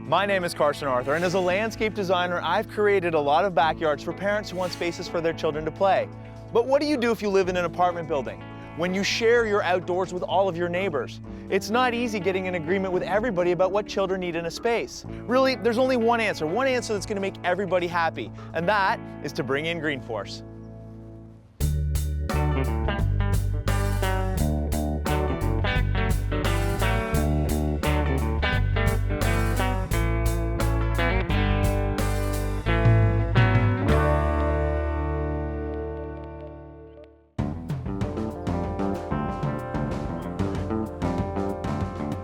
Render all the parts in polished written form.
My name is Carson Arthur, and as a landscape designer, I've created a lot of backyards for parents who want spaces for their children to play. But what do you do if you live in an apartment building? When you share your outdoors with all of your neighbors? It's not easy getting an agreement with everybody about what children need in a space. Really, there's only one answer that's gonna make everybody happy, and that is to bring in Green Force.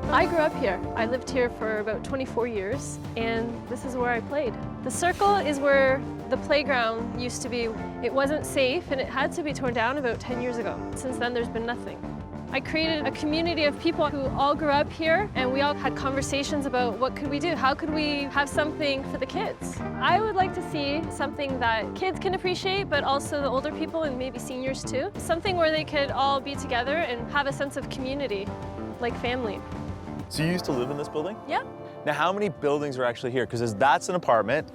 I grew up here. I lived here for about 24 years, and this is where I played. The circle is where the playground used to be. It wasn't safe, and it had to be torn down about 10 years ago. Since then, there's been nothing. I created a community of people who all grew up here, and we all had conversations about what could we do? How could we have something for the kids? I would like to see something that kids can appreciate, but also the older people and maybe seniors too. Something where they could all be together and have a sense of community, like family. So you used to live in this building? Yeah. Now, how many buildings are actually here? Because that's an apartment,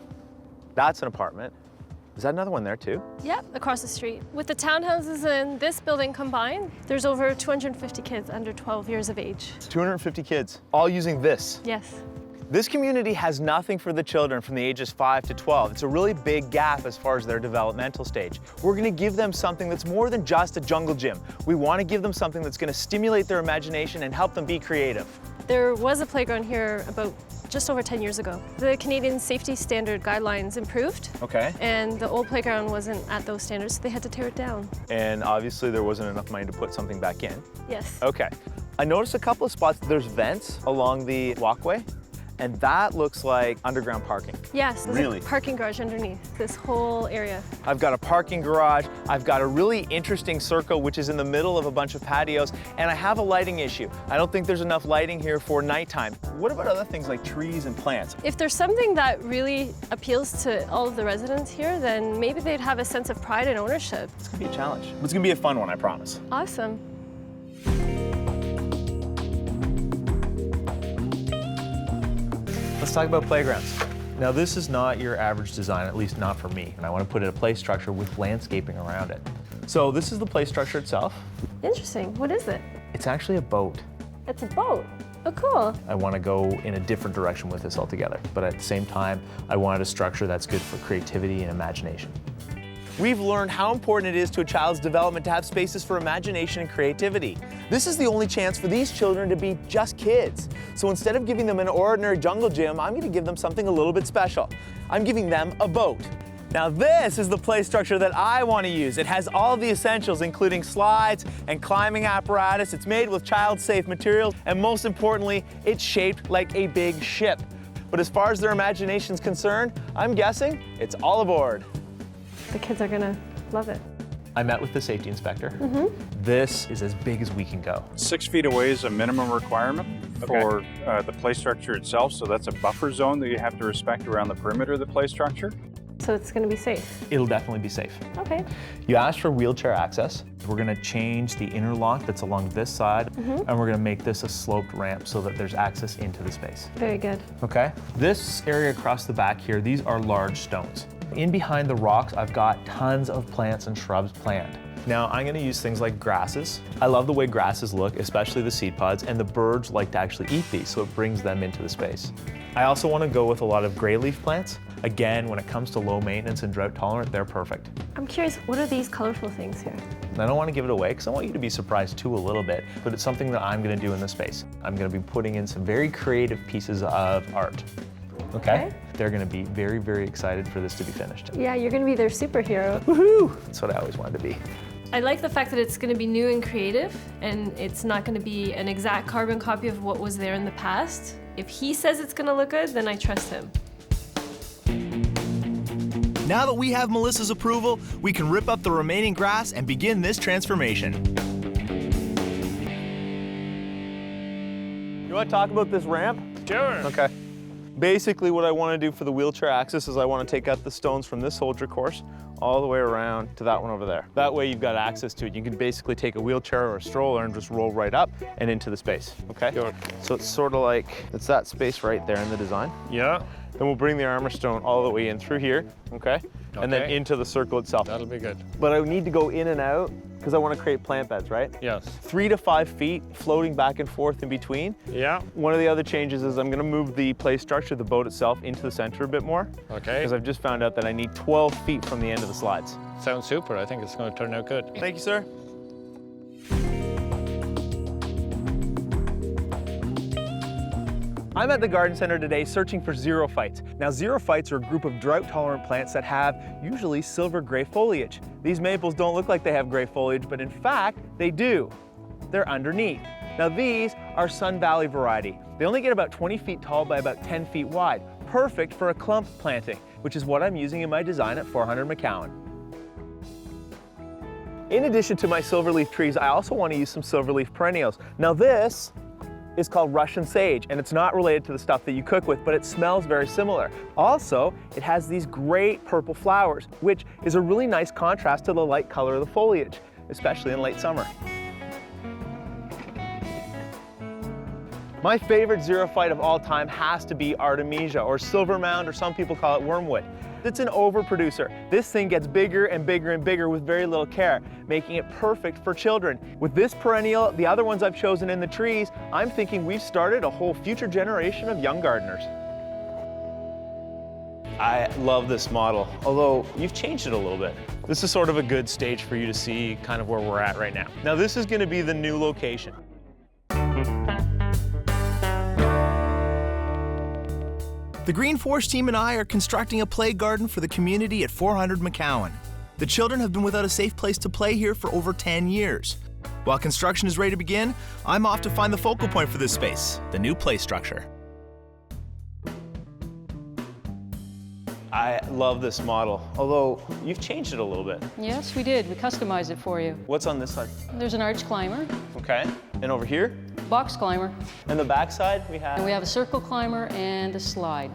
that's an apartment. Is that another one there too? Yep, across the street. With the townhouses and this building combined, there's over 250 kids under 12 years of age. 250 kids, all using this? Yes. This community has nothing for the children from the ages 5 to 12. It's a really big gap as far as their developmental stage. We're gonna give them something that's more than just a jungle gym. We wanna give them something that's gonna stimulate their imagination and help them be creative. There was a playground here about just over 10 years ago. The Canadian Safety Standard guidelines improved. Okay. And the old playground wasn't at those standards, so they had to tear it down. And obviously there wasn't enough money to put something back in. Yes. Okay. I noticed a couple of spots, there's vents along the walkway, and that looks like underground parking. Yes, there's Really? a parking garage underneath this whole area. I've got a parking garage, I've got a really interesting circle which is in the middle of a bunch of patios, and I have a lighting issue. I don't think there's enough lighting here for nighttime. What about other things like trees and plants? If there's something that really appeals to all of the residents here, then maybe they'd have a sense of pride and ownership. It's gonna be a challenge. It's gonna be a fun one, I promise. Awesome. Let's talk about playgrounds. Now, this is not your average design, at least not for me, and I want to put in a play structure with landscaping around it. So this is the play structure itself. Interesting. What is it? It's actually a boat. It's a boat. Oh, cool. I want to go in a different direction with this altogether, but at the same time, I wanted a structure that's good for creativity and imagination. We've learned how important it is to a child's development to have spaces for imagination and creativity. This is the only chance for these children to be just kids. So instead of giving them an ordinary jungle gym, I'm going to give them something a little bit special. I'm giving them a boat. Now this is the play structure that I want to use. It has all of the essentials, including slides and climbing apparatus. It's made with child-safe materials, and most importantly, it's shaped like a big ship. But as far as their imagination is concerned, I'm guessing it's all aboard. The kids are gonna love it. I met with the safety inspector. This is as big as we can go. 6 feet away is a minimum requirement for the play structure itself, so that's a buffer zone that you have to respect around the perimeter of the play structure. So it's gonna be safe. It'll definitely be safe. Okay. You asked for wheelchair access. We're gonna change the interlock that's along this side, and we're gonna make this a sloped ramp so that there's access into the space. Very good. Okay? This area across the back here, these are large stones. In behind the rocks, I've got tons of plants and shrubs planned. Now, I'm gonna use things like grasses. I love the way grasses look, especially the seed pods, and the birds like to actually eat these, so it brings them into the space. I also wanna go with a lot of gray leaf plants. Again, when it comes to low maintenance and drought tolerant, they're perfect. I'm curious, what are these colorful things here? And I don't wanna give it away, because I want you to be surprised too a little bit, but it's something that I'm gonna do in the space. I'm gonna be putting in some very creative pieces of art. Okay? They're gonna be very, very excited for this to be finished. Yeah, you're gonna be their superhero. Woohoo! That's what I always wanted to be. I like the fact that it's gonna be new and creative, and it's not gonna be an exact carbon copy of what was there in the past. If he says it's gonna look good, then I trust him. Now that we have Melissa's approval, we can rip up the remaining grass and begin this transformation. You wanna talk about this ramp? Sure. Okay. Basically what I wanna do for the wheelchair access is I wanna take out the stones from this soldier course all the way around to that one over there. That way you've got access to it. You can basically take a wheelchair or a stroller and just roll right up and into the space, okay? Sure. So it's sort of like, it's that space right there in the design. Yeah. Then we'll bring the armor stone all the way in through here, okay? And then Okay. into the circle itself. That'll be good. But I need to go in and out because I want to create plant beds, right? Yes. 3 to 5 feet floating back and forth in between. Yeah. One of the other changes is I'm going to move the play structure, the boat itself, into the center a bit more. Okay. Because I've just found out that I need 12 feet from the end of the slides. Sounds super. I think it's going to turn out good. Thank you, sir. I'm at the garden center today searching for xerophytes. Now, xerophytes are a group of drought-tolerant plants that have usually silver-gray foliage. These maples don't look like they have gray foliage, but in fact, they do. They're underneath. Now, these are Sun Valley variety. They only get about 20 feet tall by about 10 feet wide. Perfect for a clump planting, which is what I'm using in my design at 400 McCowan. In addition to my silverleaf trees, I also want to use some silverleaf perennials. Now, this is called Russian sage, and it's not related to the stuff that you cook with, but it smells very similar. Also, it has these great purple flowers, which is a really nice contrast to the light color of the foliage, especially in late summer. My favorite xerophyte of all time has to be Artemisia, or silver mound, or some people call it wormwood. It's an overproducer. This thing gets bigger and bigger and bigger with very little care, making it perfect for children. With this perennial, the other ones I've chosen in the trees, I'm thinking we've started a whole future generation of young gardeners. I love this model, although you've changed it a little bit. This is sort of a good stage for you to see kind of where we're at right now. Now, this is going to be the new location. The Green Forest team and I are constructing a play garden for the community at 400 McCowan. The children have been without a safe place to play here for over 10 years. While construction is ready to begin, I'm off to find the focal point for this space, the new play structure. I love this model, although you've changed it a little bit. Yes, we did. We customized it for you. What's on this side? There's an arch climber, Okay, and over here? box climber, And the back side, we have? and we have a circle climber and a slide.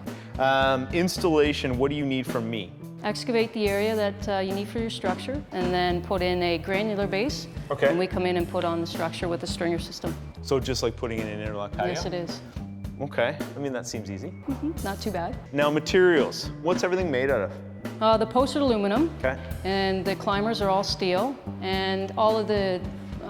Installation, what do you need from me? Excavate the area that you need for your structure, and then put in a granular base. Okay. And we come in and put on the structure with a stringer system. So just like putting in an interlock patio? Yes, it is. Okay, I mean, that seems easy. Not too bad. Now, materials. What's everything made out of? The posts are aluminum, Okay. and the climbers are all steel, and all of the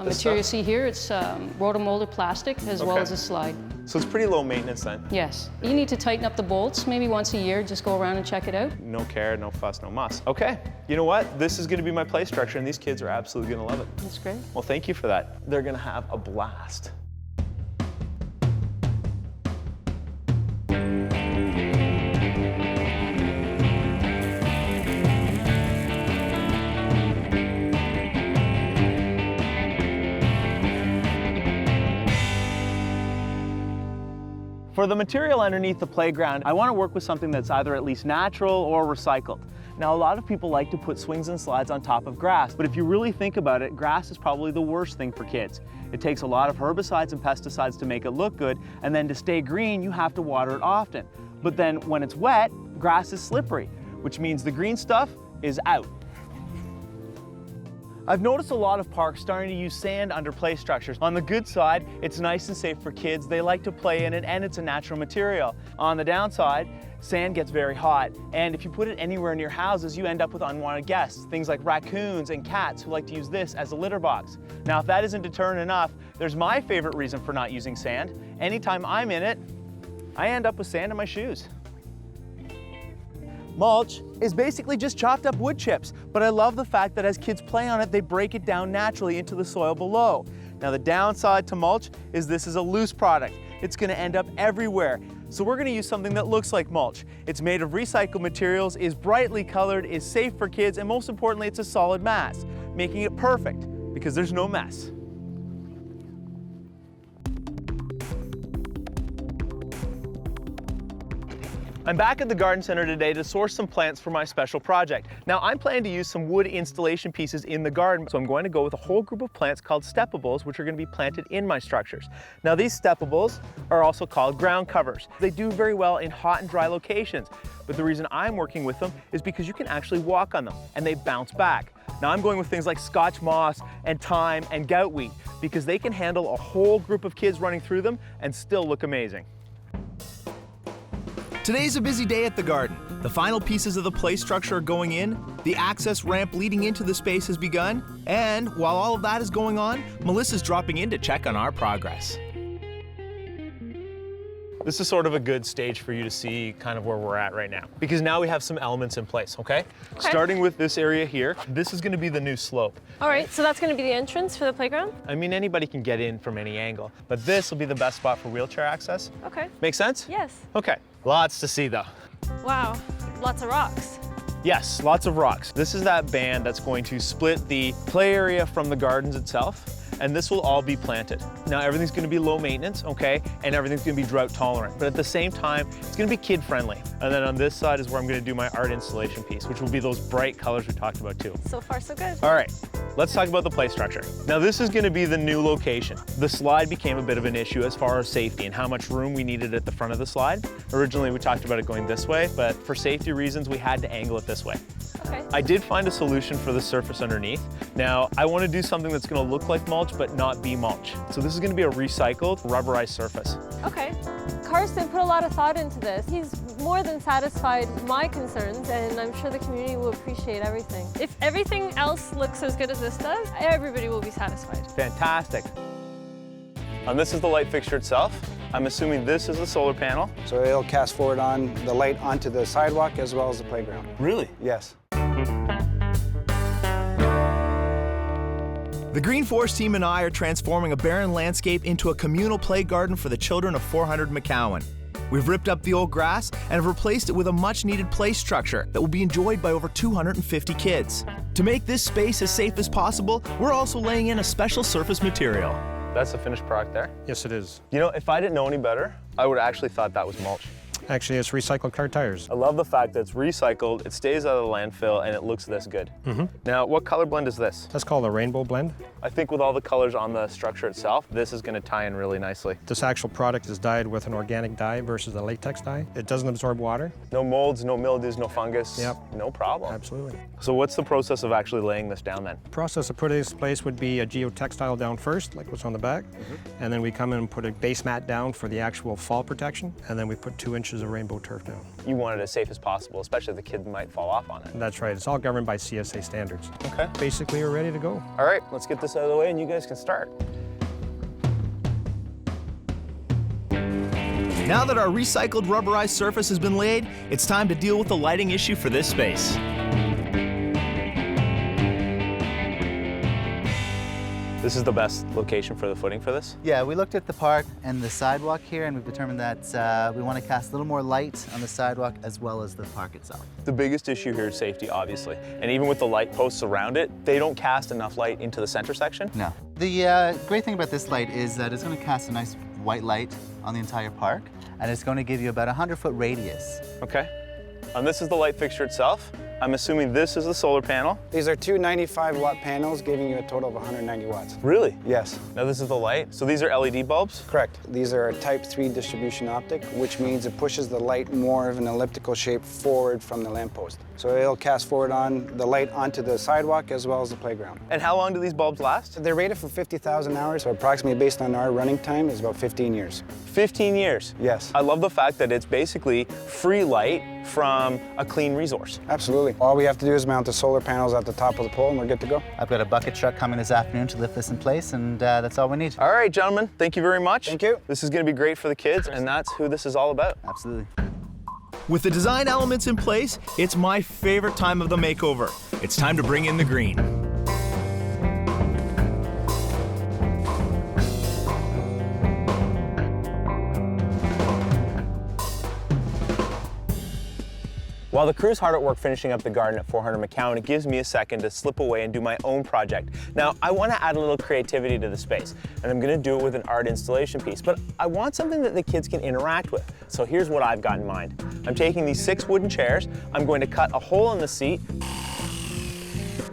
material you see here, it's rotomolded plastic as well Okay. as a slide. So it's pretty low maintenance then? Yes. You need to tighten up the bolts maybe once a year, just go around and check it out. No care, no fuss, no muss. Okay, you know what? This is gonna be my play structure and these kids are absolutely gonna love it. That's great. Well, thank you for that. They're gonna have a blast. For the material underneath the playground, I want to work with something that's either at least natural or recycled. Now, a lot of people like to put swings and slides on top of grass, but if you really think about it, grass is probably the worst thing for kids. It takes a lot of herbicides and pesticides to make it look good, and then to stay green, you have to water it often. But then when it's wet, grass is slippery, which means the green stuff is out. I've noticed a lot of parks starting to use sand under play structures. On the good side, it's nice and safe for kids. They like to play in it, and it's a natural material. On the downside, sand gets very hot, and if you put it anywhere near houses, you end up with unwanted guests, things like raccoons and cats who like to use this as a litter box. Now, if that isn't deterrent enough, there's my favorite reason for not using sand. Anytime I'm in it, I end up with sand in my shoes. Mulch is basically just chopped up wood chips, but I love the fact that as kids play on it, they break it down naturally into the soil below. Now, the downside to mulch is this is a loose product. It's gonna end up everywhere. So we're gonna use something that looks like mulch. It's made of recycled materials, is brightly colored, is safe for kids, and most importantly, it's a solid mass, making it perfect because there's no mess. I'm back at the garden center today to source some plants for my special project. Now I'm planning to use some wood installation pieces in the garden, so I'm going to go with a whole group of plants called steppables, which are going to be planted in my structures. Now these steppables are also called ground covers. They do very well in hot and dry locations, but the reason I'm working with them is because you can actually walk on them and they bounce back. Now I'm going with things like Scotch moss and thyme and goutweed because they can handle a whole group of kids running through them and still look amazing. Today's a busy day at the garden. The final pieces of the play structure are going in, the access ramp leading into the space has begun, and while all of that is going on, Melissa's dropping in to check on our progress. This is sort of a good stage for you to see kind of where we're at right now, because now we have some elements in place, okay? Starting with this area here, this is going to be the new slope. All right, so that's going to be the entrance for the playground? I mean, anybody can get in from any angle, but this will be the best spot for wheelchair access. Okay. Make sense? Yes. Okay, lots to see though. Wow, lots of rocks. Yes, lots of rocks. This is that band that's going to split the play area from the gardens itself, and this will all be planted. Now everything's gonna be low maintenance, okay? And everything's gonna be drought tolerant, but at the same time, it's gonna be kid friendly. And then on this side is where I'm gonna do my art installation piece, which will be those bright colors we talked about too. So far, so good. All right, let's talk about the play structure. Now this is gonna be the new location. The slide became a bit of an issue as far as safety and how much room we needed at the front of the slide. Originally we talked about it going this way, but for safety reasons, we had to angle it this way. Okay. I did find a solution for the surface underneath. Now, I want to do something that's going to look like mulch, but not be mulch. So this is going to be a recycled, rubberized surface. Okay. Carson put a lot of thought into this. He's more than satisfied my concerns, and I'm sure the community will appreciate everything. If everything else looks as good as this does, everybody will be satisfied. Fantastic. And this is the light fixture itself. I'm assuming this is the solar panel. So it'll cast forward on the light onto the sidewalk as well as the playground. Really? Yes. The Green Forest team and I are transforming a barren landscape into a communal play garden for the children of 400 McCowan. We've ripped up the old grass and have replaced it with a much-needed play structure that will be enjoyed by over 250 kids. To make this space as safe as possible, we're also laying in a special surface material. That's the finished product there. Yes, it is. You know, if I didn't know any better, I would have actually thought that was mulch. Actually, it's recycled car tires. I love the fact that it's recycled, it stays out of the landfill, and it looks this good. Now, what color blend is this? That's called a rainbow blend. I think with all the colors on the structure itself, this is going to tie in really nicely. This actual product is dyed with an organic dye versus a latex dye. It doesn't absorb water. No molds, no mildews, no fungus. Yep. No problem. Absolutely. So what's the process of actually laying this down then? The process of putting this in place would be a geotextile down first, like what's on the back. And then we come in and put a base mat down for the actual fall protection. And then we put 2 inches of rainbow turf down. You want it as safe as possible, especially if the kid might fall off on it. That's right. It's all governed by CSA standards. Okay. Basically, we're ready to go. All right, let's get this out of the way and you guys can start. Now that our recycled rubberized surface has been laid, it's time to deal with the lighting issue for this space. This is the best location for the footing for this? Yeah, we looked at the park and the sidewalk here, and we've determined that we want to cast a little more light on the sidewalk as well as the park itself. The biggest issue here is safety, obviously. And even with the light posts around it, they don't cast enough light into the center section. No. The great thing about this light is that it's going to cast a nice white light on the entire park, and it's going to give you about a 100-foot radius. Okay. And this is the light fixture itself. I'm assuming this is the solar panel. These are two 95-watt panels giving you a total of 190 watts. Really? Yes. Now this is the light. So these are LED bulbs? Correct. These are a type 3 distribution optic, which means it pushes the light more of an elliptical shape forward from the lamppost. So it'll cast forward on the light onto the sidewalk as well as the playground. And how long do these bulbs last? They're rated for 50,000 hours, so approximately based on our running time is about 15 years. 15 years. Yes. I love the fact that it's basically free light from a clean resource. Absolutely. All we have to do is mount the solar panels at the top of the pole and we're good to go. I've got a bucket truck coming this afternoon to lift this in place, and that's all we need. All right, gentlemen, thank you very much. Thank you. This is going to be great for the kids, and that's who this is all about. Absolutely. With the design elements in place, it's my favorite time of the makeover. It's time to bring in the green. While the crew's hard at work finishing up the garden at 400 McCowan, it gives me a second to slip away and do my own project. Now, I want to add a little creativity to the space, and I'm going to do it with an art installation piece, but I want something that the kids can interact with. So here's what I've got in mind. I'm taking these 6 wooden chairs, I'm going to cut a hole in the seat,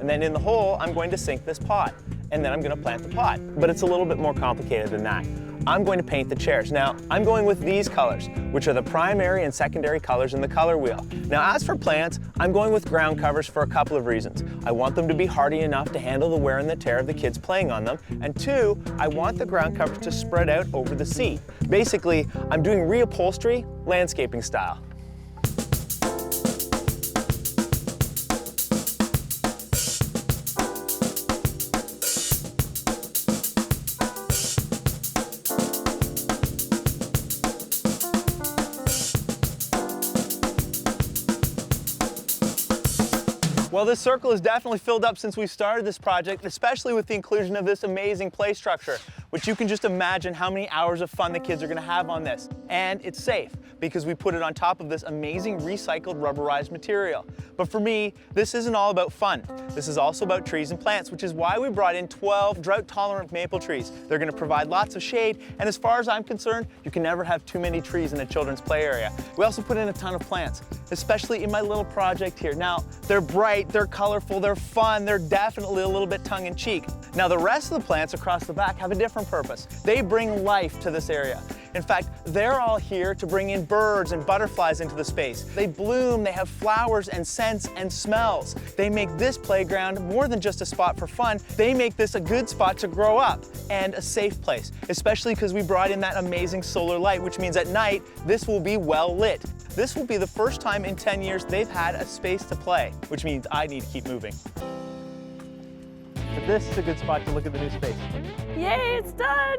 and then in the hole, I'm going to sink this pot, and then I'm going to plant the pot. But it's a little bit more complicated than that. I'm going to paint the chairs. Now, I'm going with these colors, which are the primary and secondary colors in the color wheel. Now, as for plants, I'm going with ground covers for a couple of reasons. I want them to be hardy enough to handle the wear and the tear of the kids playing on them. And 2, I want the ground covers to spread out over the seat. Basically, I'm doing reupholstery, landscaping style. Well, this circle is definitely filled up since we started this project, especially with the inclusion of this amazing play structure, which you can just imagine how many hours of fun the kids are going to have on this. And it's safe because we put it on top of this amazing recycled rubberized material. But for me, this isn't all about fun. This is also about trees and plants, which is why we brought in 12 drought-tolerant maple trees. They're going to provide lots of shade, and as far as I'm concerned, you can never have too many trees in a children's play area. We also put in a ton of plants, especially in my little project here. Now, they're bright, they're colorful, they're fun, they're definitely a little bit tongue-in-cheek. Now, the rest of the plants across the back have a different purpose. They bring life to this area. In fact, they're all here to bring in birds and butterflies into the space. They bloom, they have flowers and scents and smells. They make this playground more than just a spot for fun. They make this a good spot to grow up and a safe place, especially because we brought in that amazing solar light, which means at night, this will be well lit. This will be the first time in 10 years they've had a space to play, which means I need to keep moving. But this is a good spot to look at the new space. Yay, it's done!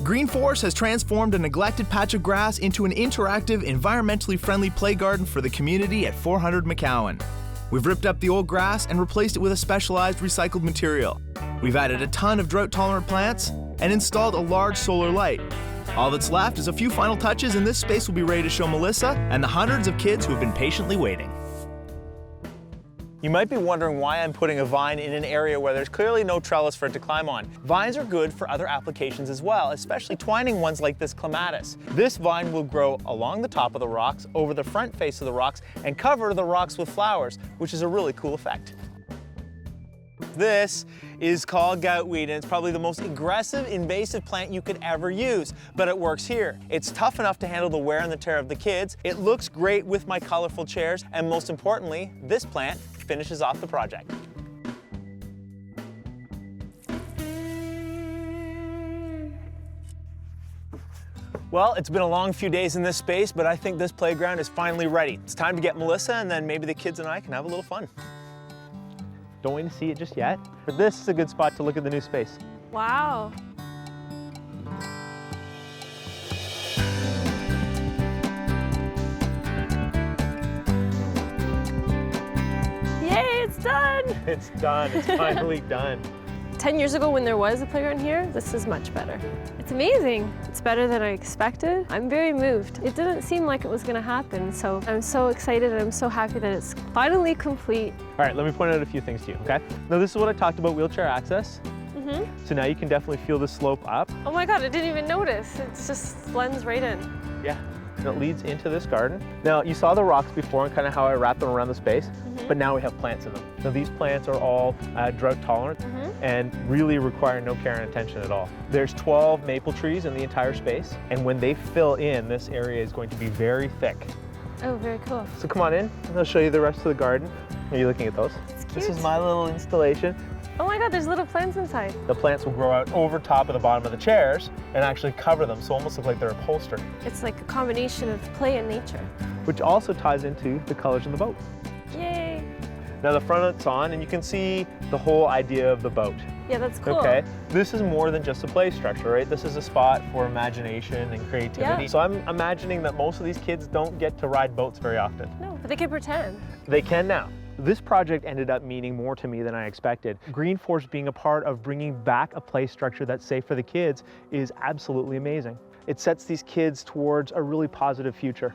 Green Force has transformed a neglected patch of grass into an interactive, environmentally friendly play garden for the community at 400 McCowan. We've ripped up the old grass and replaced it with a specialized recycled material. We've added a ton of drought-tolerant plants and installed a large solar light. All that's left is a few final touches, and this space will be ready to show Melissa and the hundreds of kids who have been patiently waiting. You might be wondering why I'm putting a vine in an area where there's clearly no trellis for it to climb on. Vines are good for other applications as well, especially twining ones like this clematis. This vine will grow along the top of the rocks, over the front face of the rocks, and cover the rocks with flowers, which is a really cool effect. This is called goutweed, and it's probably the most aggressive, invasive plant you could ever use, but it works here. It's tough enough to handle the wear and the tear of the kids. It looks great with my colorful chairs, and most importantly, this plant finishes off the project. Well, it's been a long few days in this space, but I think this playground is finally ready. It's time to get Melissa, and then maybe the kids and I can have a little fun. Don't wait to see it just yet, but this is a good spot to look at the new space. Wow. Yay, it's done! It's done, it's finally done. 10 years ago when there was a playground here, this is much better. It's amazing. It's better than I expected. I'm very moved. It didn't seem like it was gonna happen, so I'm so excited and I'm so happy that it's finally complete. All right, let me point out a few things to you, okay? Now this is what I talked about, wheelchair access. So now you can definitely feel the slope up. Oh my God, I didn't even notice. It just blends right in. Yeah, and it leads into this garden. Now you saw the rocks before and kind of how I wrapped them around the space, but now we have plants in them. Now these plants are all drought tolerant and really require no care and attention at all. There's 12 maple trees in the entire space, and when they fill in, this area is going to be very thick. Oh, very cool. So come on in, and I'll show you the rest of the garden. Are you looking at those? It's cute. This is my little installation. Oh my God, there's little plants inside. The plants will grow out over top of the bottom of the chairs and actually cover them, so almost look like they're upholstered. It's like a combination of play and nature. Which also ties into the colors in the boat. Yay. Now the front it's on, and you can see the whole idea of the boat. Yeah, that's cool. Okay, this is more than just a play structure, right? This is a spot for imagination and creativity. Yeah. So I'm imagining that most of these kids don't get to ride boats very often. No, but they can pretend. They can now. This project ended up meaning more to me than I expected. Green Force being a part of bringing back a play structure that's safe for the kids is absolutely amazing. It sets these kids towards a really positive future.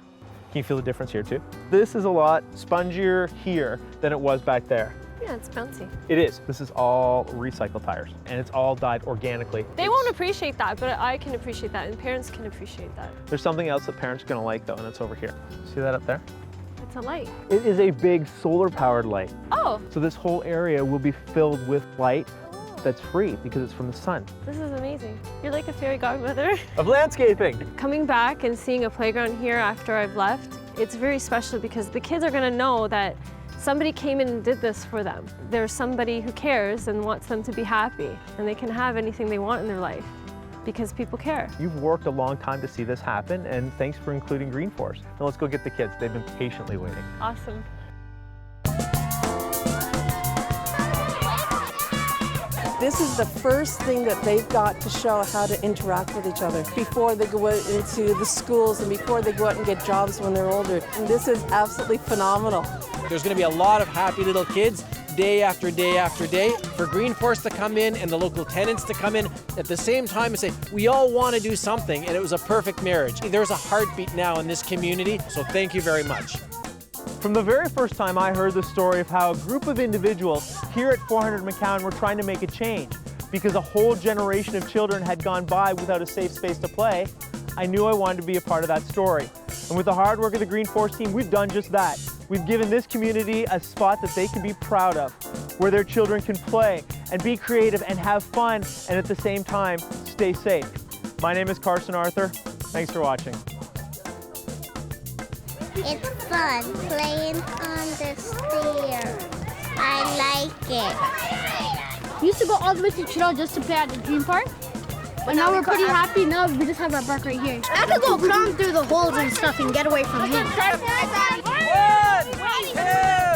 Can you feel the difference here too? This is a lot spongier here than it was back there. Yeah, it's bouncy. It is. This is all recycled tires, and it's all dyed organically. They won't appreciate that, but I can appreciate that, and parents can appreciate that. There's something else that parents are gonna like though, and it's over here. See that up there? It's a light. It is a big solar-powered light. Oh, So this whole area will be filled with light that's free because it's from the sun. this is amazing. You're like a fairy godmother. Of landscaping. Coming back and seeing a playground here after I've left, it's very special because the kids are gonna know that somebody came in and did this for them. There's somebody who cares and wants them to be happy, and they can have anything they want in their life because people care. You've worked a long time to see this happen, and thanks for including Green Force. Now let's go get the kids. They've been patiently waiting. Awesome. This is the first thing that they've got to show how to interact with each other before they go out into the schools and before they go out and get jobs when they're older. And this is absolutely phenomenal. There's going to be a lot of happy little kids day after day after day. For Green Force to come in and the local tenants to come in at the same time and say, we all want to do something, and it was a perfect marriage. There's a heartbeat now in this community, so thank you very much. From the very first time I heard the story of how a group of individuals here at 400 McCowan were trying to make a change because a whole generation of children had gone by without a safe space to play, I knew I wanted to be a part of that story. And with the hard work of the Green Force team, we've done just that. We've given this community a spot that they can be proud of, where their children can play and be creative and have fun and at the same time stay safe. My name is Carson Arthur. Thanks for watching. It's fun playing on the stairs. I like it. We used to go all the way to Chino just to play at the dream park. But now we're pretty happy. Now we just have our park right here. I could go climb through the holes and stuff and get away from him. 1, 2,